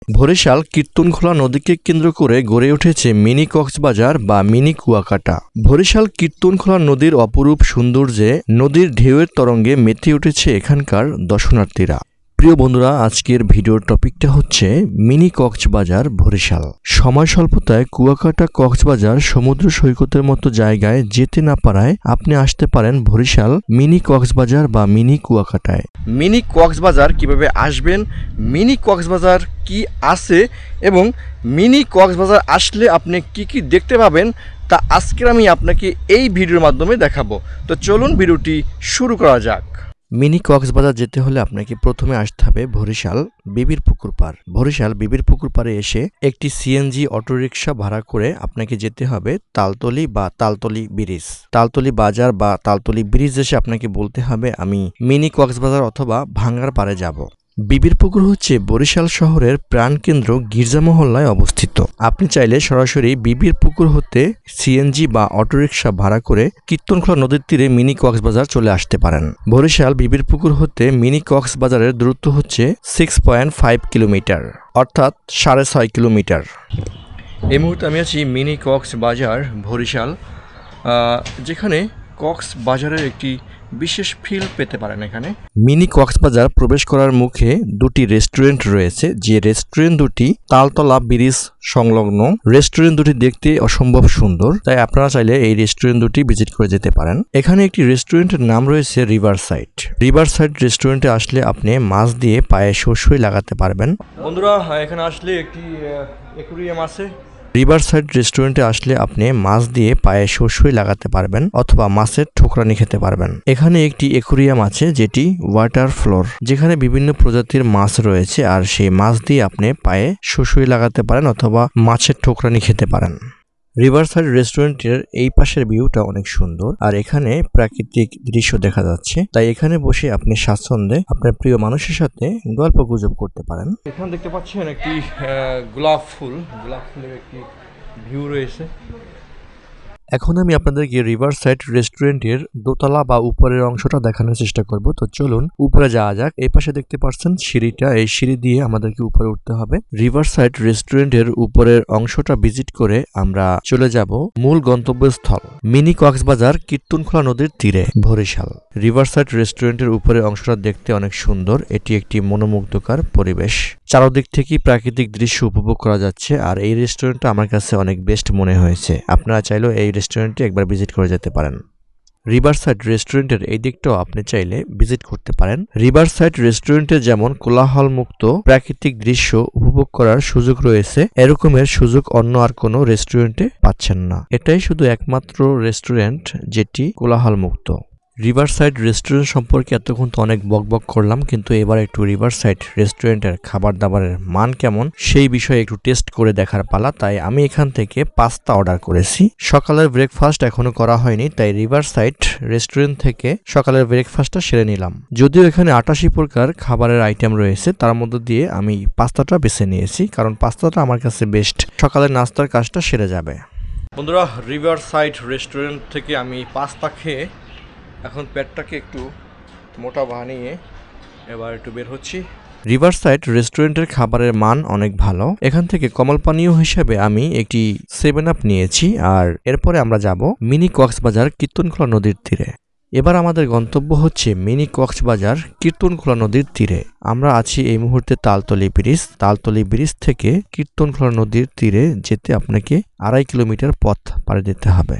বরিশাল কীর্তনখোলা নদীকে কেন্দ্র করে গড়ে উঠেছে মিনি কক্সবাজার বা মিনি কুয়াকাটা। বরিশাল কীর্তনখোলা নদীর অপরূপ সৌন্দর্যে নদীর ঢেউয়ের তরঙ্গে মেতে উঠেছে এখানকার দর্শনার্থীরা। প্রিয় বন্ধুরা, আজকের ভিডিওর টপিকটা হচ্ছে মিনি কক্সবাজার বরিশাল। সময় স্বল্পতায় কুয়াকাটা কক্সবাজার সমুদ্র সৈকতের মতো জায়গায় যেতে না পারায় আপনি আসতে পারেন বরিশাল মিনি কক্সবাজার বা মিনি কুয়াকাটায়। মিনি কক্সবাজার কিভাবে আসবেন, মিনি কক্সবাজার কি আছে এবং মিনি কক্সবাজার আসলে আপনি কি কি দেখতে পাবেন তা আজকের আমি আপনাকে এই ভিডিওর মাধ্যমে দেখাবো। তো চলুন ভিডিওটি শুরু করা যাক। মিনি কক্সবাজার যেতে হলে আপনাকে প্রথমে আসতে হবে বরিশাল বিবির পুকুর পাড়। বরিশাল বিবির পুকুর পাড়ে এসে একটি সিএনজি অটোরিকশা ভাড়া করে আপনাকে যেতে হবে তালতলি বা তালতলি ব্রিজ। তালতলি বাজার বা তালতলি ব্রিজ এসে আপনাকে বলতে হবে আমি মিনি কক্সবাজার অথবা ভাঙ্গার পাড়ে যাব। বিবির পুকুর হচ্ছে বরিশাল শহরের প্রাণকেন্দ্র গির্জা মহল্লায় অবস্থিত। আপনি চাইলে সরাসরি বিবির পুকুর হতে সিএনজি বা অটোরিকশা ভাড়া করে কীর্তনখোলা নদীর তীরে মিনি কক্সবাজার চলে আসতে পারেন। বরিশাল বিবির পুকুর হতে মিনি কক্সবাজারের দূরত্ব হচ্ছে 6.5 কিলোমিটার, অর্থাৎ 6.5 কিলোমিটার। এই মুহূর্তে আমি আছি মিনি কক্সবাজার বরিশাল, যেখানে কক্সবাজারের একটি বিশেষ ফিল পেতে পারেন এখানে। মিনি কক্সবাজার প্রবেশ করার মুখে দুটি রেস্টুরেন্ট রয়েছে, যে রেস্টুরেন্ট দুটি তালতলা ব্রিজ সংলগ্ন। রেস্টুরেন্ট দুটি দেখতে অসম্ভব সুন্দর, তাই আপনারা চাইলে এই রেস্টুরেন্ট দুটি ভিজিট করে যেতে পারেন। এখানে একটি রেস্টুরেন্টের নাম রয়েছে রিভার সাইড। রিভার সাইড রেস্টুরেন্টে আসলে আপনি মাছ দিয়ে পায়ে সরষে লাগাতে পারবেন। বন্ধুরা, এখানে আসলে একটি অ্যাকুয়ারিয়াম আছে। রিভার সাইড রেস্টুরেন্টে আসলে আপনি মাছ দিয়ে পায়ে সরষে লাগাতে পারবেন অথবা মাছের ঠোকরানি খেতে পারবেন। এখানে একটি অ্যাকুয়ারিয়াম আছে যেটি ওয়াটার ফ্লোর, যেখানে বিভিন্ন প্রজাতির মাছ রয়েছে, আর সেই মাছ দিয়ে আপনি পায়ে সরষে লাগাতে পারেন অথবা মাছের ঠোকরানি খেতে পারেন। রিভার সাইড রেস্টুরেন্টের এই পাশের ভিউটা অনেক সুন্দর, আর এখানে প্রাকৃতিক দৃশ্য দেখা যাচ্ছে, তাই এখানে বসে আপনি স্বাচ্ছন্দ্যে আপনার প্রিয় মানুষের সাথে গল্প গুজব করতে পারেন। এখানে দেখতে পাচ্ছেন একটি গোলাপ ফুলের একটি ভিউ রয়েছে। এখন আমি আপনাদেরকে রিভার সাইড রেস্টুরেন্টের দোতলা বা উপরের অংশটা দেখানোর চেষ্টা করব। তো চলুন উপরে যাওয়া যাক। এই পাশে দেখতে পাচ্ছেন সিঁড়িটা, এই সিঁড়ি দিয়ে আমাদেরকে উপরে উঠতে হবে। রিভার সাইড রেস্টুরেন্টের উপরের অংশটা ভিজিট করে আমরা চলে যাব মূল গন্তব্যস্থল মিনি কক্সবাজার কীর্তনখোলা নদীর তীরে বরিশাল। রিভার সাইড রেস্টুরেন্টের উপরের অংশটা দেখতে অনেক সুন্দর। এটি একটি মনোমুগ্ধকর পরিবেশ, চারদিক থেকেই প্রাকৃতিক দৃশ্য উপভোগ করা যাচ্ছে, আর এই রেস্টুরেন্টটা আমার কাছে অনেক বেস্ট মনে হয়েছে। আপনারা চাইলেও এই রেস্টুরেন্টে একবার ভিজিট করে যেতে পারেন। রিভার সাইড রেস্টুরেন্টের এই দিকটাও আপনি চাইলে ভিজিট করতে পারেন। রিভার সাইড রেস্টুরেন্টে যেমন কোলাহল মুক্ত প্রাকৃতিক দৃশ্য উপভোগ করার সুযোগ রয়েছে, এরকমের সুযোগ অন্য আর কোনো রেস্টুরেন্টে পাচ্ছেন না। এটাই শুধু একমাত্র রেস্টুরেন্ট যেটি কোলাহল মুক্ত। রিভার সাইড রেস্টুরেন্ট সম্পর্কে এতক্ষণ তো অনেক বকবক করলাম, কিন্তু এবার একটু রিভার সাইড রেস্টুরেন্টের খাবার দাবারের মান কেমন সেই বিষয়ে একটু টেস্ট করে দেখার পালা। তাই আমি এখান থেকে পাস্তা অর্ডার করেছি। সকালের ব্রেকফাস্ট এখনো করা হয়নি, তাই রিভার সাইড রেস্টুরেন্ট থেকে সকালের ব্রেকফাস্টটা সেরে নিলাম। যদিও এখানে 88 প্রকার খাবারের আইটেম রয়েছে, তার মধ্যে দিয়ে আমি পাস্তাটা বেছে নিয়েছি, কারণ পাস্তাটা আমার কাছে বেস্ট, সকালের নাস্তার কাজটা সেরে যাবে। বন্ধুরা, রিভার সাইড রেস্টুরেন্ট থেকে আমি পাস্তা খেয়ে এখন পেটটাকে একটু মোটা বানিয়ে এবার একটু বের হচ্ছি। রিভার সাইড রেস্টুরেন্টের খাবারের মান অনেক ভালো। এখান থেকে কমল পানীয় হিসেবে আমি একটি 7 আপ নিয়েছি, আর এরপরে আমরা যাব মিনি কক্সবাজার কীর্তনখোলা নদীর তীরে। এবার আমাদের গন্তব্য হচ্ছে মিনি কক্সবাজার কীর্তনখোলা নদীর তীরে। আমরা আছি এই মুহূর্তে তালতলি ব্রিজ। তালতলি ব্রিজ থেকে কীর্তনখোলা নদীর তীরে যেতে আপনাকে 2.5 কিলোমিটার পথ পাড়ি দিতে হবে।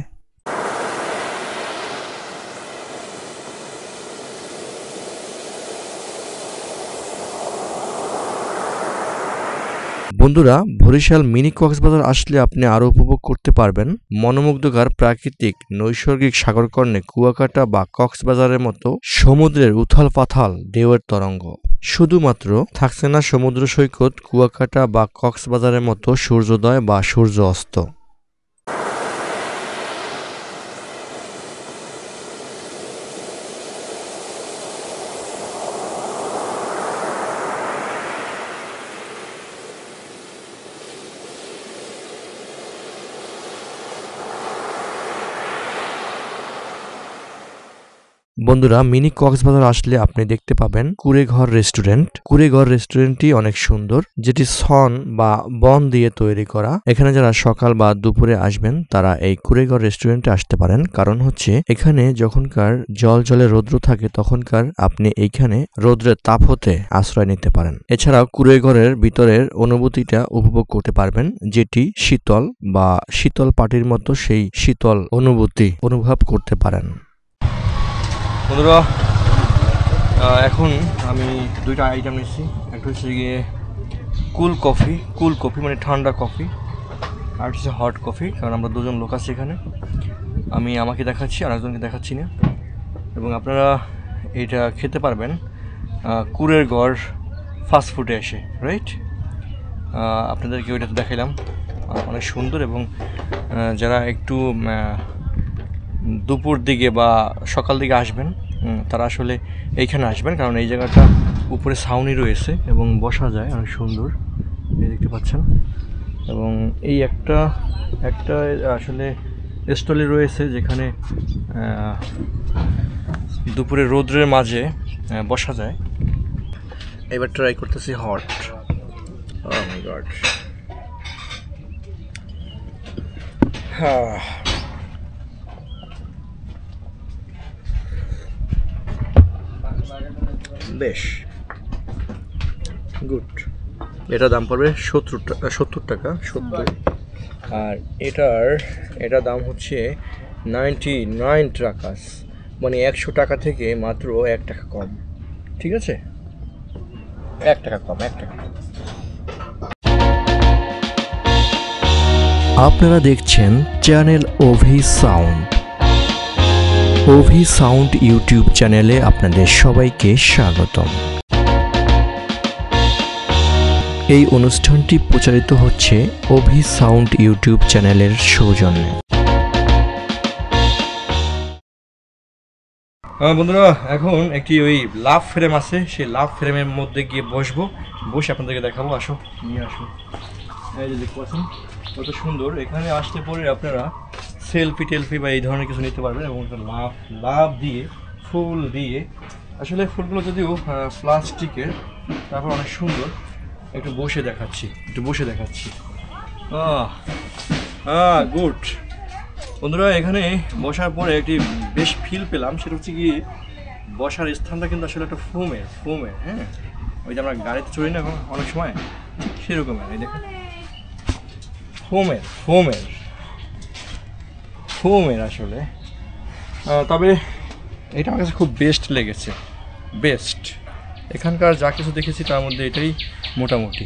বন্ধুরা, বরিশাল মিনি কক্সবাজার আসলে আপনি আরো উপভোগ করতে পারবেন মনোমুগ্ধকর প্রাকৃতিক নৈসর্গিক সাগরকর্ণে কুয়াকাটা বা কক্সবাজারের মতো সমুদ্রের উথাল পাথাল ঢেউয়ের তরঙ্গ। শুধুমাত্র থাকছে না সমুদ্র সৈকত, কুয়াকাটা বা কক্সবাজারের মতো সূর্যোদয় বা সূর্য অস্ত। বন্ধুরা, মিনি কক্সবাজার আসলে আপনি দেখতে পাবেন কুড়েঘর রেস্টুরেন্ট। কুড়েঘর রেস্টুরেন্টটি অনেক সুন্দর, যেটি সন বা বন দিয়ে তৈরি করা। এখানে যারা সকাল বা দুপুরে আসবেন তারা এই কুড়েঘর রেস্টুরেন্টে আসতে পারেন, কারণ হচ্ছে এখানে যখনকার জলে রৌদ্র থাকে তখনকার আপনি এইখানে রৌদ্রের তাপ হতে আশ্রয় নিতে পারেন। এছাড়াও কুড়েঘরের ভিতরের অনুভূতিটা উপভোগ করতে পারবেন, যেটি শীতল বা শীতল পাটির মতো সেই শীতল অনুভূতি অনুভব করতে পারেন। বন্ধুরা, এখন আমি দুইটা আইটেম নিচ্ছি। একটা হচ্ছে গিয়ে কুল কফি মানে ঠান্ডা কফি, আর হচ্ছে হট কফি, কারণ আমরা দুজন লোক আছি এখানে। আমি আমাকে দেখাচ্ছি, আর একজনকে দেখাচ্ছি না। এবং আপনারা এটা খেতে পারবেন কুড়েঘর ফাস্টফুডে এসে, রাইট? আপনাদেরকে ওইটা তো দেখাইলাম, অনেক সুন্দর। এবং যারা একটু দুপুর দিকে বা সকাল দিকে আসবেন তারা আসলে এইখানে আসবেন, কারণ এই জায়গাটা উপরে ছাউনি রয়েছে এবং বসা যায়, অনেক সুন্দর, এই দেখতে পাচ্ছেন। এবং এই একটা আসলে স্টলে রয়েছে যেখানে দুপুরে রোদ্রের মাঝে বসা যায়। এবার ট্রাই করতেছি হট। Oh my God. বেশ গুড। এটা দাম পড়বে 70 টাকা। আর এটার দাম হচ্ছে 99 টাকা, মানে 100 টাকা থেকে মাত্র 1 টাকা কম। ঠিক আছে, 1 টাকা কম, 1 টাকা। আপনারা দেখছেন চ্যানেল ওভি সাউন্ড। ওভি সাউন্ড ইউটিউব চ্যানেলে আপনাদের সবাইকে স্বাগতম। এই অনুষ্ঠানটি প্রচারিত হচ্ছে ওভি সাউন্ড ইউটিউব চ্যানেলের সৌজন্যে। বন্ধুরা, এখন একটি ওই লাভ ফ্রেম আছে, সেই লাভ ফ্রেমের মধ্যে গিয়ে বসে আপনাদেরকে দেখাবো। আসো, নিয়ে আসো। এই যে দেখতে পাচ্ছেন কত সুন্দর। এখানে আসতে পরে আপনারা সেলফি বা এই ধরনের কিছু নিতে পারবেন। এবং লাভ দিয়ে ফুল দিয়ে, আসলে ফুলগুলো যদিও প্লাস্টিকের, তারপর অনেক সুন্দর। একটু বসে দেখাচ্ছি। গুড। বন্ধুরা, এখানে বসার পরে একটি বেশ ফিল পেলাম, সেটা হচ্ছে কি বসার স্থানটা কিন্তু আসলে একটা ফোমের। হ্যাঁ, ওই যে আমরা গাড়িতে চড়ি না অনেক সময়, সেরকমের। এই দেখেন, ফোমের আসলে। তবে এটা আমার কাছে খুব বেস্ট লেগেছে। এখানকার যা কিছু দেখেছি তার মধ্যে এটাই মোটামুটি।